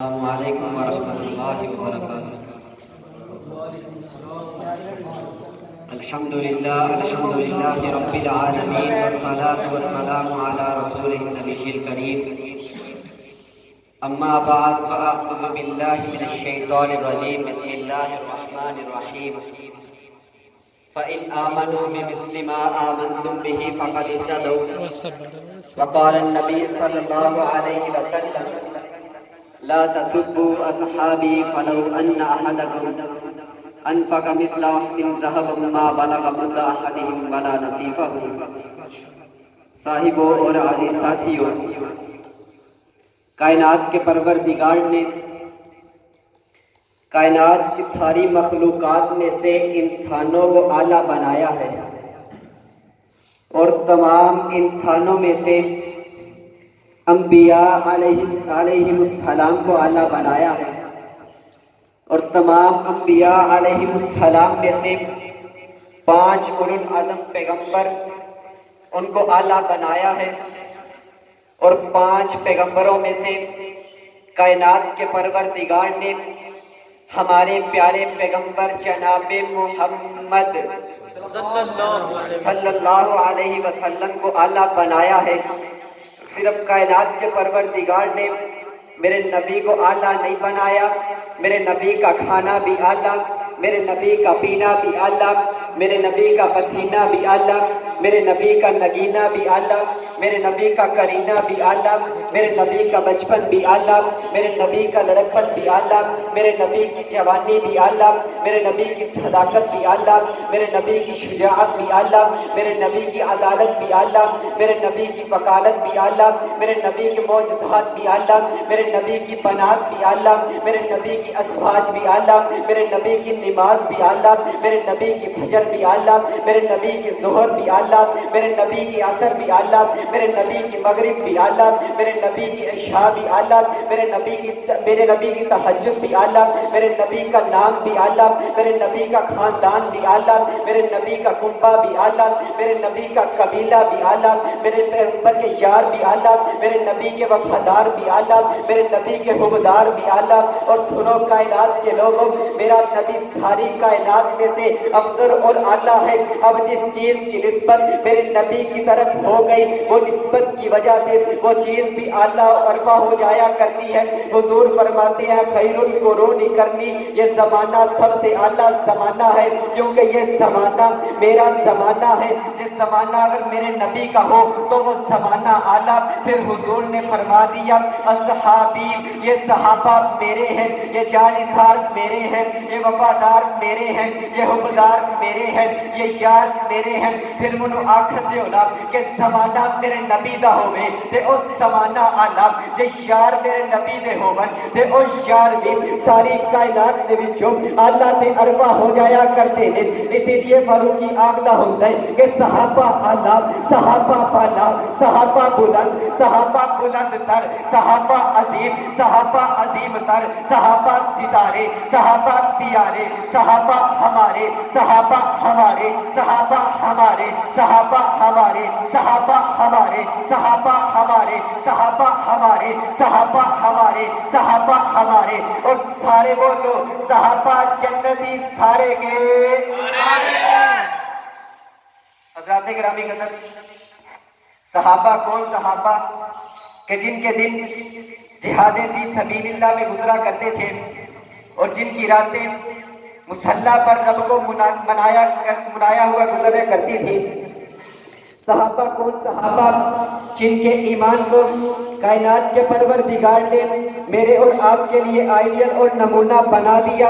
السلام علیکم ورحمۃ اللہ وبرکاتہ۔ الحمد للہ رب العالمین والصلاة والسلام علی رسولہ النبی الکریم، اما بعد فاعوذ باللہ من الشیطان الرجیم، بسم اللہ الرحمن الرحیم۔ فإن آمنوا بمثل ما آمنتم به فقد اهتدوا، وقال النبی صلی اللہ علیہ وسلم لا تسبوا اصحابی فلو ان احدکم انفق مثل احد ذهبا ما بلغ مد احدهم ولا نصیفه۔ صاحبوں اور عزیز ساتھیوں، کائنات کے پروردگار نے کائنات کی ساری مخلوقات میں سے انسانوں کو اعلیٰ بنایا ہے، اور تمام انسانوں میں سے انبیاء علیہ السلام کو اعلیٰ بنایا ہے، اور تمام انبیاء علیہ السلام میں سے 5 اولو العزم پیغمبر ان کو اعلیٰ بنایا ہے، اور 5 پیغمبروں میں سے کائنات کے پروردگار نے ہمارے پیارے پیغمبر جناب محمد صلی اللہ علیہ وسلم کو اعلیٰ بنایا ہے۔ صرف کائنات کے پروردگار نے میرے نبی کو اعلیٰ نہیں بنایا، میرے نبی کا کھانا بھی اعلیٰ، میرے نبی کا پینا بھی اعلیٰ، میرے نبی کا پسینہ بھی اعلیٰ، میرے نبی کا نگینہ بھی اعلیٰ، میرے نبی کا کرینہ بھی اعلیٰ، میرے نبی کا بچپن بھی اعلیٰ، میرے نبی کا لڑکپن بھی اعلیٰ، میرے نبی کی جوانی بھی اعلیٰ، میرے نبی کی صداقت بھی اعلیٰ، میرے نبی کی شجاعت بھی اعلیٰ، میرے نبی کی عدالت بھی اعلیٰ، میرے نبی کی وکالت بھی اعلیٰ، میرے نبی کے معجزات بھی اعلیٰ، میرے نبی کی بنات بھی اعلیٰ، میرے نبی کی ازواج بھی اعلیٰ، میرے نبی کی نماز بھی اعلیٰ، میرے نبی کی فجر بھی اعلیٰ، میرے نبی کی ظہر بھی اعلیٰ، میرے نبی کی عصر بھی اعلیٰ، میرے نبی کی مغرب بھی اعلیٰ، میرے نبی کی عشاء بھی اعلیٰ، میرے نبی کی تہجد بھی اعلیٰ، میرے نبی کا نام بھی اعلیٰ، میرے نبی کا خاندان بھی اعلیٰ، میرے نبی کا کنبہ بھی اعلیٰ، میرے نبی کا قبیلہ بھی اعلیٰ، میرے پیغمبر کے یار بھی اعلیٰ، میرے نبی کے وفادار بھی اعلیٰ، میرے نبی کے حبدار بھی اعلیٰ۔ اور سنو کائنات کے لوگوں، میرا نبی ساری کائنات میں سے افضل اور اعلیٰ ہے۔ اب جس چیز کی نسبت میرے نبی کی طرف ہو گئی، وہ نسبت کی وجہ سے وہ چیز بھی اعلیٰ و عرفہ ہو جایا کرتی ہے۔ حضور فرماتے ہیں خیر القرون قرنی، یہ زمانہ سب سے اعلیٰ زمانہ ہے، کیونکہ یہ زمانہ میرا زمانہ ہے۔ جس زمانہ اگر میرے نبی کا ہو تو وہ زمانہ اعلیٰ۔ پھر حضور نے فرما دیا اصحابی، یہ صحابہ میرے ہیں، یہ جانثار میرے ہیں، یہ وفادار میرے ہیں، یہ حبدار میرے ہیں، یہ یار میرے ہیں۔ پھر منو آکھتے ہونا کہ زمانہ میرے نبی دا ہوئے تے او زمانہ اعلیٰ، جے یار میرے نبی دے ہوون تے او یار بھی ساری کائنات دے وچوں اعلیٰ تے عرفہ ہو جایا کرتے ہیں۔ اسی لیے فاروقی آگدہ ہوتا ہے کہ صحابہ اعلیٰ، صحابہ بالا، صحابہ بلند، صحابہ بلند تر، صحابہ عظیم، صحابہ عظیم تر، صحابہ ستارے، صحابہ پیارے، صحابہ ہمارے، صحابہ ہمارے، صحابہ ہمارے، صحابہ ہمارے، صحابہ ہمارے، صحابہ ہمارے، صحابہ ہمارے، صحابہ ہمارے، صحابہ ہمارے، اور سارے بولو صحابہ جنتی سارے کے حضرات گرامی قدر۔ صحابہ کون صحابہ کہ جن کے دن جہاد فی سبیل اللہ میں گزرا کرتے تھے، اور جن کی راتیں مصلی پر رب کو منایا ہوا گزرا کرتی تھی۔ صحابہ کون صحابہ جن کے ایمان کو کائنات کے پروردگار نے میرے اور آپ کے لیے آئیڈیل اور نمونہ بنا دیا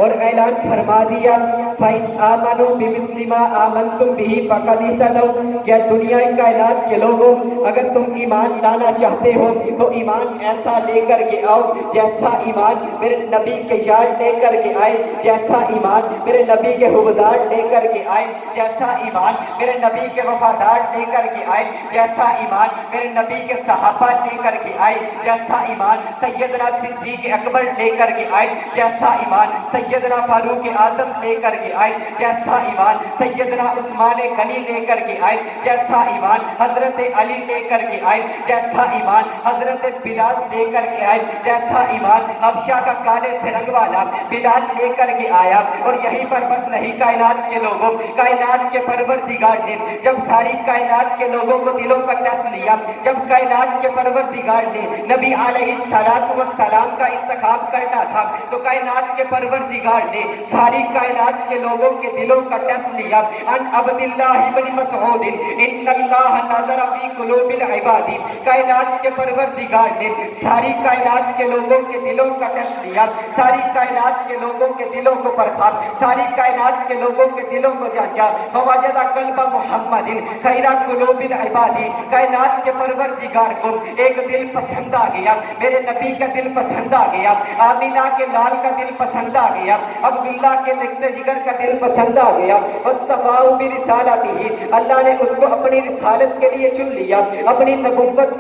اور اعلان فرما دیا فَإِنْ آمَنُوا بِمِثْلِ مَا آمَنْتُمْ بِهِ فَقَدْ اهْتَدَوْا۔ کیا دنیا کائنات کے لوگوں، اگر تم ایمان لانا چاہتے ہو تو ایمان ایسا لے کر کے آؤ جیسا ایمان میرے نبی کے یار لے کر کے آئے، جیسا ایمان میرے نبی کے حبدار لے کر کے آئے، جیسا ایمان میرے نبی کے وفادار لے کر کے آئے، جیسا ایمان میرے نبی کے صحابہ لے کر کے آئے، جیسا ایمان سید سیدنا صدیق اکبر لے کر کے آئے جیسا ایمان سیدنا فاروق اعظم لے کر کے آئے جیسا ایمان سیدنا عثمان غنی لے کر کے آئے جیسا ایمان حضرت علی لے کر کے آئے جیسا ایمان حضرت بلال لے کر کے آئے جیسا ایمان حبشہ کا کالے سے رنگ والا بلال لے کر کے آیا. اور یہیں پر بس نہیں کائنات کے لوگوں کائنات کے پروردگار نے جب ساری کائنات کے لوگوں کو دلوں کا ٹس لیا جب کائنات کے پروردگار نے نبی علیہ السلام کا انتخاب کرنا تھا تو کائنات کے پروردگار نے ساری کائنات کے لوگوں کے دلوں کا ٹس لیا. ان عبداللہ بن مسعود ان اللہ نظر فی قلوب العباد کائنات کے پروردگار نے ساری کائنات کے لوگوں کے دلوں کا ٹس لیا ساری کائنات کے لوگوں کے دلوں کو پرکھا ساری کائنات کے لوگوں کے دلوں کو جانچا فوجد قلب محمد خیر قلوب العباد کائنات کے پروردگار کو ایک دل پسند آ گیا میرے نبی کا دل پسند آ گیا آمینہ کے لال کا دل پسند آ گیا عبداللہ کے نقطۂ جگر کا دل پسند آ گیا واصطفاہ برسالتہ اللہ نے اس کو اپنی رسالت کے لیے چن لیا اپنی نبوت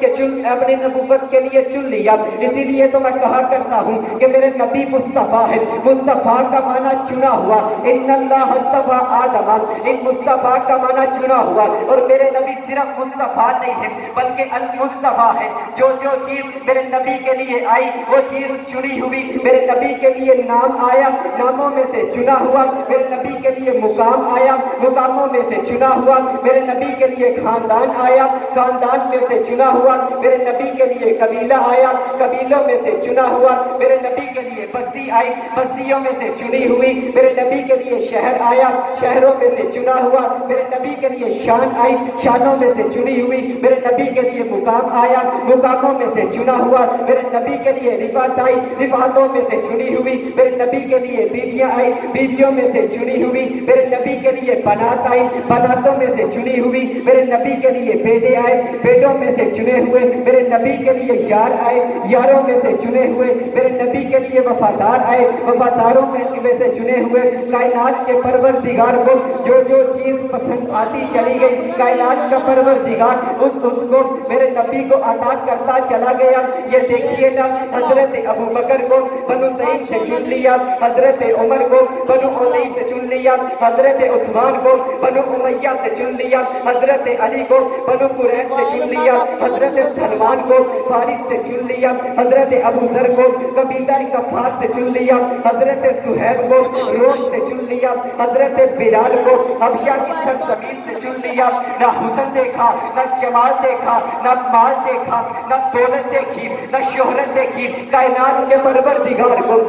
کے لیے چن لیا. اسی لیے تو میں کہا کرتا ہوں کہ میرے نبی مصطفیٰ ہے. مصطفیٰ کا معنی چنا ہوا ان اللہ اصطفیٰ آدم ان مصطفیٰ کا معنی چنا ہوا اور میرے نبی صرف مصطفیٰ نہیں ہے بلکہ المصطفیٰ ہے. جو چیز میرے نبی کے لیے آئی وہ چیز چنی ہوئی میرے نبی کے لیے نام آیا ناموں میں سے چنا ہوا میرے نبی کے لیے مقام آیا مقاموں میں سے چنا ہوا میرے نبی کے لیے خاندان آیا خاندان میں سے چنا ہوا میرے نبی کے لیے قبیلہ آیا قبیلوں میں سے چنا ہوا میرے نبی کے لیے بستی آئی بستیوں میں سے چنی ہوئی میرے نبی کے لیے شہر آیا شہروں میں سے چنا ہوا میرے نبی کے لیے شان آئی شانوں میں سے چنی ہوئی میرے نبی کے لیے مقام آیا مقاموں میں سے چنا ہوا میرے نبی کے لیے رفعت آئی رفعتوں میں سے چنی ہوئی میرے نبی کے لیے بیویاں آئی بیویوں میں سے چنی ہوئی میرے نبی کے لیے بنات آئی بناتوں میں سے چنی ہوئی میرے نبی کے لیے بیٹے آئے بیٹوں میں سے چنے ہوئے میرے نبی کے لیے یار آئے یاروں میں سے چنے ہوئے میرے نبی کے لیے وفادار آئے وفاداروں میں سے چنے ہوئے. کائنات کے پروردگار کو جو چیز پسند آتی چلی گئی کائنات کا پروردگار اس کو میرے نبی کو عطا کرتا چلا گیا. یہ دیکھیے نا حضرت ابو بکر کو بنو تیم سے چن لیا حضرت عمر کو بنو عدی سے چن لیا حضرت عثمان کو بنو امیہ سے چن لیا حضرت علی کو بنو قریظ سے چن لیا حضرت سلمان کو فارس سے چن لیا حضرت ابو ذر کو قبیلہ کفار سے چن لیا حضرت صہیب کو روم سے چن لیا حضرت بلال کو حبشہ کی سرزمین سے چن لیا. نہ حسن دیکھا نہ جمال دیکھا نہ مال دیکھا نہ دولت دیکھی نہ شہرت دیکھی کائنات کے پروردگار کو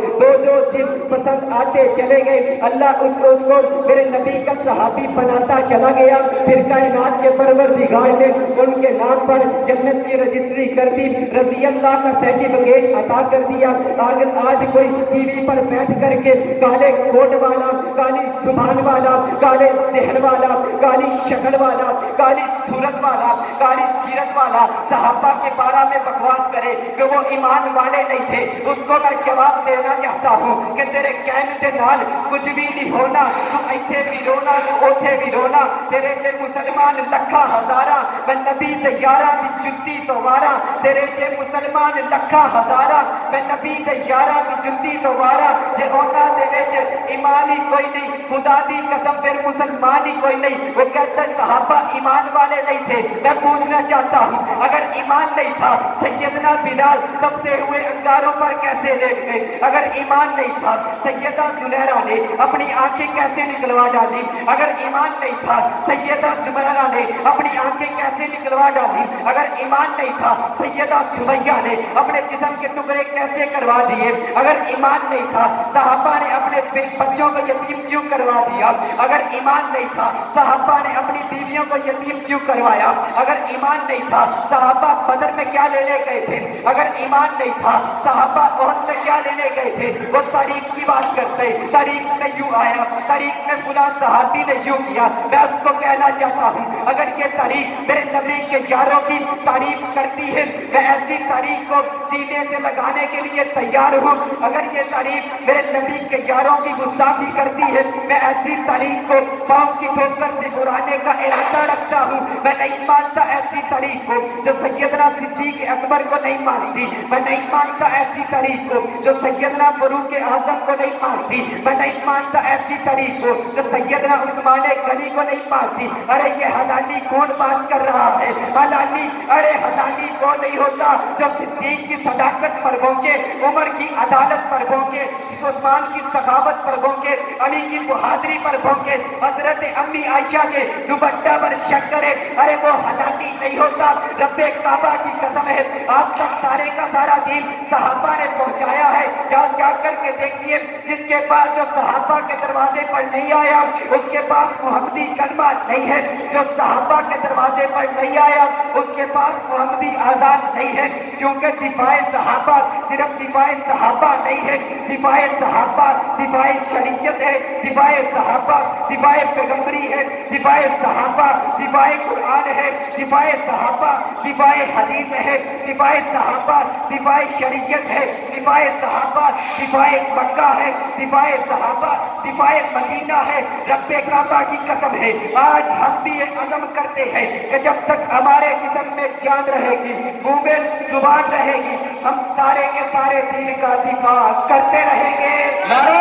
جو چیز پسند آتے چلے گئے اللہ اس کو میرے نبی کا صحابی بناتا چلا گیا. پھر کائنات کے پروردگار نے ان کے نام پر جنت کی رجسٹری کر دی رضی اللہ کا سرٹیفکیٹ عطا کر دیا. اگر آج کوئی ٹی وی پر بیٹھ کر کے کالے کوٹ والا کالی زبان والا کالے ذہن والا کالی شکل والا کالی صورت والا کالی سیرت والا صحابہ کے بارے میں بکواس کرے کہ وہ ایمان والے نہیں تھے اس کو میں جواب دینا چاہتا ہوں کہ تیرے کہنے دے نال کچھ بھی نہیں ہونا. تو ایتھے بھی رونا تو اوتھے بھی رونا تیرے جے مسلمان لکھا ہزارہ میں نبی تے یارہ دی جتی تو وارا تیرے جے مسلمان لکھا ہزارہ میں نبی تے یارہ دی جتی تو وارا جے اونا دے وچ ایمان ہی کوئی نہیں خدا دی قسم پھر مسلمان ہی کوئی نہیں. وہ کہتے صحابہ ایمان والے نہیں تھے. میں پوچھنا چاہتا ہوں اگر ایمان نہیں تھا سیدنا بلال تپتے ہوئے انگاروں پر کیسے لیٹ گئے؟ اگر ایمان نہیں تھا سیدہ زلیخا نے اپنی آنکھیں کیسے نکلوا ڈالی؟ اگر ایمان نہیں تھا سیدہ زلیخا نے اپنی آنکھیں کیسے نکلوا ڈالی؟ اگر ایمان نہیں تھا سیدہ سمیہ نے اپنے جسم کے ٹکڑے کیسے کروا دیے؟ اگر ایمان نہیں تھا صحابہ نے اپنے بچوں کو یتیم کیوں کروا دیا؟ اگر ایمان نہیں تھا صحابہ نے اپنی بیویوں کو یتیم کیوں کروایا؟ اگر ایمان نہیں تھا صحابہ بدر میں کیا لینے گئے تھے؟ اگر ایمان نہیں تھا صحابہ احد میں کیا لینے گئے تھے؟ وہ تاریخ کی بات کرتے تاریخ میں یوں آیا تاریخ میں فلاں صحابی نے یوں کیا. میں اس کو کہنا چاہتا ہوں اگر یہ تاریخ میرے نبی کے یاروں کی تعریف کرتی ہے میں ایسی تاریخ کو سینے سے لگانے کے لیے تیار ہوں. اگر یہ تاریخ میرے نبی کے یاروں کی گستاخی کرتی ہے میں ایسی تاریخ کو پاؤں کی ٹھوکر سے اڑانے کا ارادہ رکھتا ہوں. میں نہیں مانتا ایسی تاریخ کو جو سیدنا صدیق اکبر کو نہیں مانتی. میں نہیں مانتا ایسی تاریخ کو جو سیدنا فاروق اعظم کو نہیں مانتی. میں نہیں مانتا ایسی تاریخ کو جو سیدنا عثمان غنی کو نہیں مانتی. ارے یہ حلالی کون بات کر رہا ہے؟ حلالی ارے حلالی وہ نہیں ہوتا جو صدیق کی صداقت پر بھونکے, عمر کی عدالت پر بھونکے, عثمان کی سخاوت پر بھونکے, علی کی بہادری پر بھونکے, حضرت امی عائشہ کے دوپٹہ پر شک کرے. ارے وہ حلالی نہیں ہوتا. رب کعبہ کی قسم ہے آپ تک سارے کا سارا دین صحابہ نے پہنچایا ہے. جا کر کے دیکھیے جس کے پاس جو صحابہ کے دروازے پر نہیں آیا اس کے پاس محمدی کلمہ نہیں ہے. جو صحابہ کے دروازے پر نہیں آیا اس کے پاس محمدی آزاد نہیں ہے. کیونکہ دفاع صحابہ صرف دفاع صحابہ نہیں ہے, دفاع صحابہ دفاع شریعت ہے, دفاع صحابہ دفاع پیغمبری ہے, دفاع صحابہ دفاع قرآن ہے, دفاع صحابہ دفاع حدیث ہے, دفاع صحابہ دفاع شریعت ہے, دفاع صحابہ دفاع مکہ ہے, دفاع صحابہ دفاع مدینہ ہے. رب کعبہ کی قسم ہے آج ہم بھی یہ عزم کرتے ہیں کہ جب تک ہمارے جسم میں جان رہے گی, منہ میں زبان رہے گی, ہم سارے کے سارے دین کا دفاع کرتے رہیں گے. نعرہ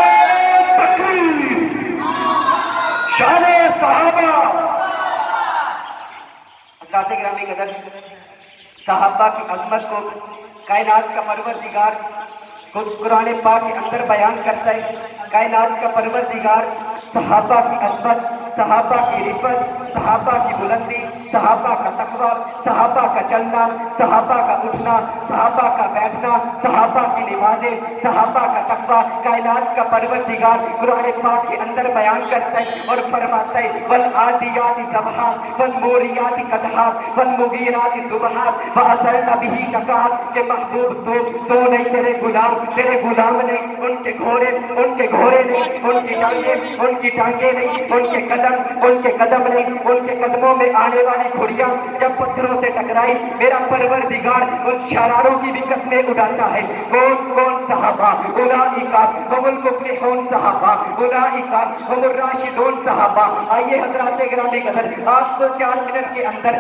تکبیر, شان صحابہ. حضرات گرامی قدر, صحابہ کی عظمت کو کائنات کا پروردگار خود قرآن پاک کے اندر بیان کرتا ہے. کائنات کا پروردگار صحابہ کی عظمت, صحابہ کی رفت, صحابہ کی بلندی, صحابہ کا تقوی, صحابہ کا چلنا, صحابہ کا اٹھنا, صحابہ کا بیٹھنا, صحابہ کی نمازیں, صحابہ کا تقوی کائنات کا پروردگار قرآن پاک کے اندر بیان کرتا ہے اور فرماتا ہے والعادیات ضبحا والموریات قدحا والمغیرات صبحا فاثرن بہ نقعا. کہ محبوب تو نہیں تیرے غلام نہیں, ان کے گھوڑے نہیں, ان کی ٹانگیں نہیں, ان کے قدم نہیں, ان کے قدموں میں آنے والی گھڑیاں جب پتھروں سے ٹکرائی میرا پروردگار ان شراروں کی بھی قسمیں اڑاتا ہے. کون صحابہ؟ اولئک هم المفلحون صحابہ, اولئک هم الراشدون صحابہ. آئیے حضرات گرامی قدر آپ کو 4 منٹ کے اندر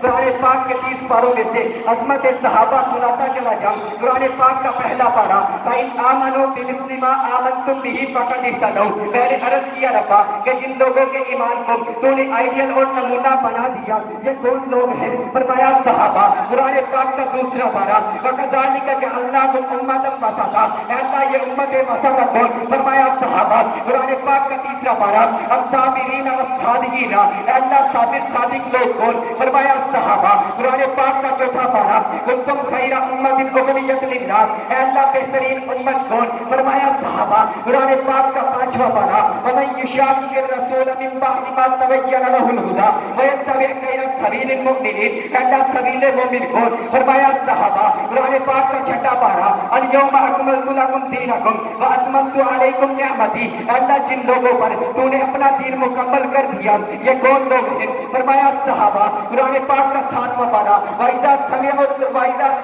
قرآن پاک کے 30 پاروں میں سے عظمت صحابہ سناتا چلا جاؤں. قرآن پاک کا پہلا پارا فَإِنْ آمَنُوا بِمِثْلِ مَا آمَنْتُمْ بِهِ فَقَدِ اهْتَدَوْا. میں نے عرض کیا ربا کہ جن لوگوں کے ایمان کو تو نے آئیڈیل اور نمونہ بنا دیا یہ کون لوگ ہیں؟ فرمایا صحابہ. قرآن پاک کا دوسرا پارا وَكَذَلِكَ جَعَلْنَاكُمْ أُمَّةً وَسَطًا. اے اللہ یہ امت وسط کون؟ فرمایا صحابہ. قرآن پاک کا تیسرا پارا الصابرین والصادقین. اے اللہ صابر صادق لوگ کون؟ فرمایا صحابہ. قرآن پاک کا چوتھا پارا کنتم خیر امت اخرجت للناس. اے اللہ بہترین امت کون؟ فرمایا صحابہ. قرآن پاک کا 5واں پارا ومن یشاقق الرسول من بعد ما تبین له الهدى ويتبع غیر سبیل المؤمنین. اے اللہ سبیل مومن کون؟ فرمایا صحابہ. قرآن پاک کا 6واں پارا اليوم اکملت لکم دینکم واتممت علیکم نعمتی. اے اللہ جن لوگوں پر تو نے اپنا دین مکمل کر دیا یہ کون لوگ ہیں؟ فرمایا صحابہ. قرآن پاک کا 7واں پارا وَإِذَا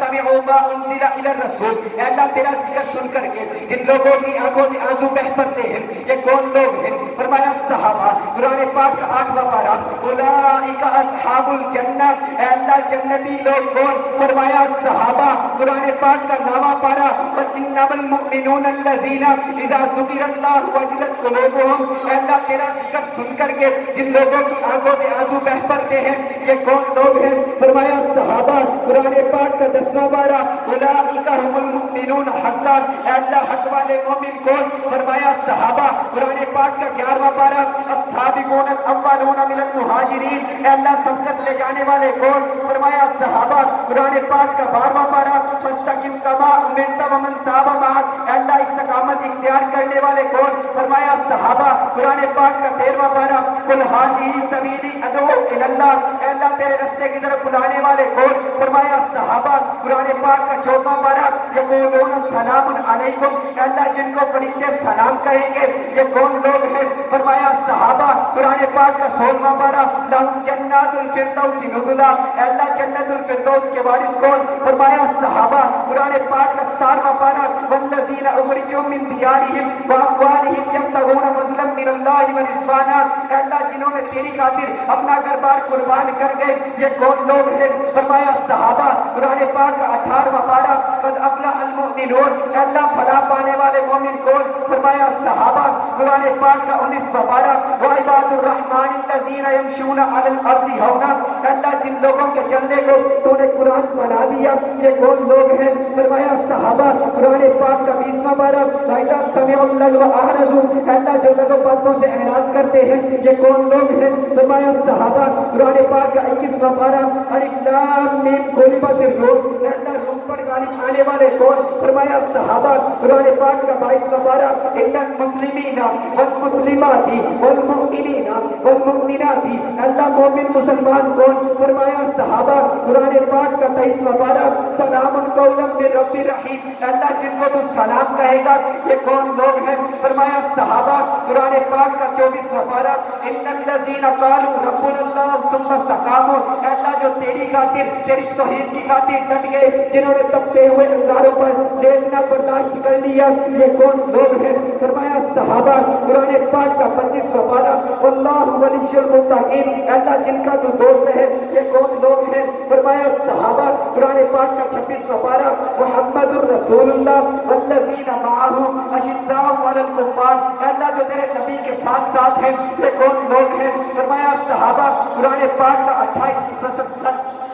سَمِعُوا مَا أُنزِلَ إِلَى الرَّسُولِ. اے اللہ تیرا ذکر سن کر کے جن لوگوں کی آنکھوں سے آنسو بہ پڑتے ہیں یہ کون لوگ ہیں؟ فرمایا صحابہ. قرآن پاک کا 8واں پارا اولئک اصحاب الجنہ. اے اللہ جنتی لوگ کون؟ فرمایا صحابہ. قرآن پاک کا 9واں پارا وَإِنَّمَا الْمُؤْمِنُونَ الَّذِينَ إِذَا ذُكِرَ اللَّهُ وَجِلَتْ قُلُوبُهُمْ. اے اللہ تیرا ذکر سن کر کے جن لوگوں کی آنکھوں سے آنسو بہ پڑتے ہیں یہ کون لوگ ہیں؟ فرمایا صحابہ. قرآن پاک کا 10واں پارا اولئک هم المؤمنون حقا. اے اللہ حق والے مومن کون؟ فرمایا صحابہ. قرآن پاک کا 11واں پارا السابقون الاولون من المہاجرین. اے اللہ سبقت لے جانے والے کون؟ فرمایا صحابہ. قرآن پاک کا 12واں پارا فاستقم کما امرت ومن تاب معک. اے اللہ استقامت اختیار کرنے والے کون؟ فرمایا صحابہ. قرآن پاک کا 13واں پارا قل ھذہ سبیلی ادعو الی اللہ. اے اللہ تیرے راستے کی طرف بلانے والے کون؟ فرمایا صحابہ. قرآن پاک کا 14واں پارا یقولون سلام علیکم. اے اللہ جن کو فرشتے سلام کہیں گے یہ کون لوگ ہیں؟ فرمایا صحابہ۔ قرآن پاک کا 16واں پارہ، لہم جنات الفردوس نزلا، اے اللہ جنت الفردوس کے وارث کون؟ فرمایا صحابہ۔ قرآن پاک کا 17واں پارہ، والذین اخرجوا من دیارہم واموالہم یبتغون فضلا من اللہ ورضوانا، اے اللہ جنہوں نے تیری خاطر اپنا گھر بار قربان کر گئے، یہ کون لوگ ہیں؟ فرمایا صحابہ۔ قرآن پاک کا 18واں پارہ، قد افلح المؤمنون، اے اللہ فلاح پانے والے مومن کون؟ فرمایا صحابہ۔ قرآن پاک کا 19واں پارہ، وعباد الرحمن الذین یمشون علی الارض ہونا، اے اللہ جن لوگوں کے چلنے کو تو نے قرآن بنا دیا، یہ کون لوگ ہیں؟ فرمایا صحابہ۔ قرآن پاک کا 20واں پارہ، وَإِذَا سَمِعُوا اللَّغْوَ أَعْرَضُوا، اے اللہ جو لغو باتوں سے اعراض کرتے ہیں، یہ کون لوگ ہیں؟ فرمایا صحابہ۔ قرآن پاک کا 21واں پارہ، الف لام میم غلبت الروم، اے اللہ روم پر غالب آنے والے کون؟ فرمایا صحابہ۔ قرآن پاک کا 22واں پارہ، ان المسلمین والمسلمات والمؤمنین والمؤمنات، اے اللہ مومن مسلمان کون؟ فرمایا صحابہ۔ قرآن پاک کا 23واں پارہ، سلام قولا من رب الرحیم، اے اللہ جن کو تو سلام کہے گا، یہ کون لوگ ہیں؟ فرمایا صحابہ۔ قرآن پاک کا 24واں پارہ، ان الذین قالوا ربنا اللہ ثم استقاموا، اے اللہ جو تیری خاطر تیری توحید کی خاطر ڈٹ گئے، جنہوں نے تپتے ہوئے انگاروں پر لیٹنا برداشت کر لیا، یہ کون لوگ ہیں؟ فرمایا صحابہ۔ قرآن پاک کا 25واں پارہ، واللہ ولی المتقین، اے اللہ جن کا تو دوست ہے، یہ کون لوگ ہیں؟ فرمایا صحابہ۔ قرآن پاک کا 26واں پارہ، محمد الرسول اللہ والذین معہ اشداء علی الکفار، اے اللہ جو تیرے نبی کے ساتھ ساتھ ہیں، یہ کون لوگ ہیں؟ فرمایا صحابہ۔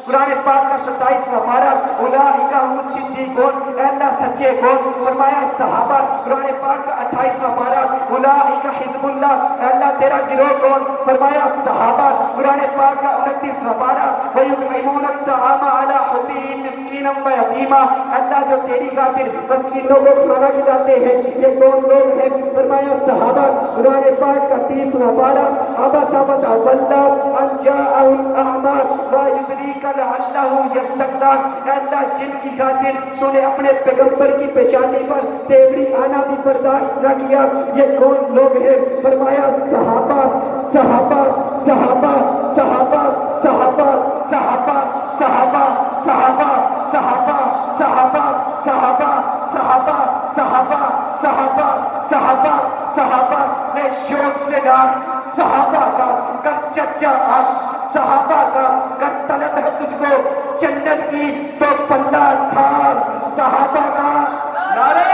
قرآن پاک کا 27واں پارہ، اولئک هم الصدیقون، اے اللہ سچے کون؟ فرمایا صحابہ۔ قرآن پاک کا 28واں پارہ، اولئک حزب اللہ، اے اللہ تیرا گروہ کون؟ فرمایا صحابہ۔ قرآن پاک کا 29واں پارہ، وَيُطْعِمُونَ الطَّعَامَ عَلَىٰ حُبِّهِ مِسْكِينًا وَيَتِيمًا، اللہ جو تیری خاطر مسکینوں کو کھانا کھلاتے ہیں، یہ کون لوگ ہیں؟ فرمایا صحابہ۔ قرآن پاک کا 30واں پارہ، عَبَسَ وَتَوَلَّىٰ أَن جَاءَهُ الْأَعْمَىٰ مَا يُدْرِيكَ لَعَلَّهُ يَزَّكَّىٰ، اے اللہ جن کی خاطر تو نے اپنے پیغمبر کی پیشانی پر تیوری آنا بھی برداشت نہ کیا، یہ کون لوگ ہیں؟ فرمایا صحابہ صحابہ صحابہ صحابہ صحابہ صحابہ صحابہ صحابہ صحابہ صحابہ صحابہ صحابہ صحابہ صحابہ صحابہ صحابہ نے شوق سے نام صحابہ کا کر چچا آپ صحابہ کا کر طلب ہے تجھ کو جنت کی تو پلہ تھا صحابہ کا نعرہ